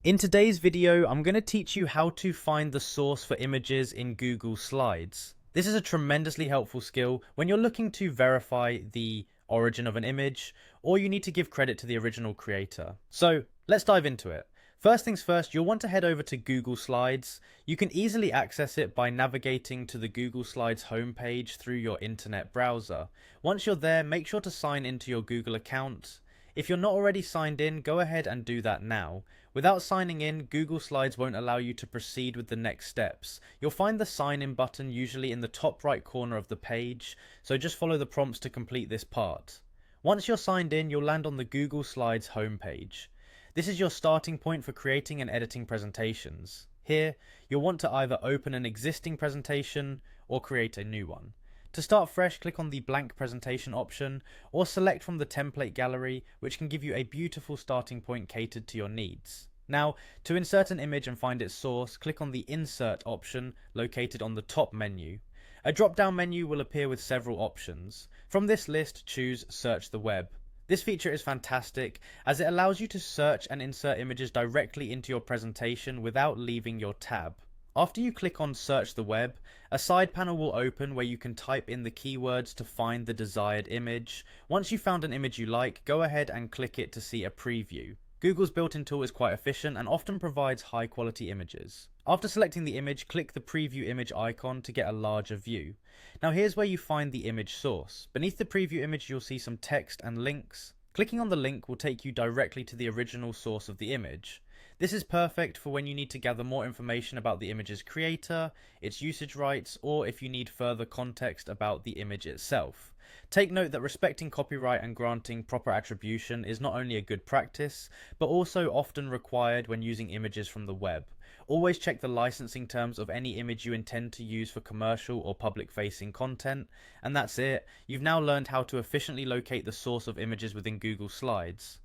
In today's video, I'm going to teach you how to find the source for images in Google Slides. This is a tremendously helpful skill when you're looking to verify the origin of an image, or you need to give credit to the original creator. So let's dive into it. First things first, you'll want to head over to Google Slides. You can easily access it by navigating to the Google Slides homepage through your internet browser. Once you're there, make sure to sign into your Google account. If you're not already signed in, go ahead and do that now. Without signing in, Google Slides won't allow you to proceed with the next steps. You'll find the sign in button usually in the top right corner of the page, so just follow the prompts to complete this part. Once you're signed in, you'll land on the Google Slides homepage. This is your starting point for creating and editing presentations. Here, you'll want to either open an existing presentation or create a new one. To start fresh, click on the blank presentation option or select from the template gallery, which can give you a beautiful starting point catered to your needs. Now, to insert an image and find its source, click on the Insert option located on the top menu. A drop-down menu will appear with several options. From this list, choose Search the Web. This feature is fantastic as it allows you to search and insert images directly into your presentation without leaving your tab. After you click on Search the Web, a side panel will open where you can type in the keywords to find the desired image. Once you've found an image you like, go ahead and click it to see a preview. Google's built-in tool is quite efficient and often provides high-quality images. After selecting the image, click the preview image icon to get a larger view. Now here's where you find the image source. Beneath the preview image you'll see some text and links. Clicking on the link will take you directly to the original source of the image. This is perfect for when you need to gather more information about the image's creator, its usage rights, or if you need further context about the image itself. Take note that respecting copyright and granting proper attribution is not only a good practice, but also often required when using images from the web. Always check the licensing terms of any image you intend to use for commercial or public-facing content. And that's it. You've now learned how to efficiently locate the source of images within Google Slides.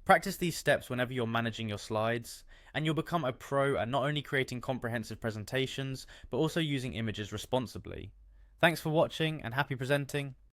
Practice these steps whenever you're managing your slides, and you'll become a pro at not only creating comprehensive presentations, but also using images responsibly. Thanks for watching and happy presenting.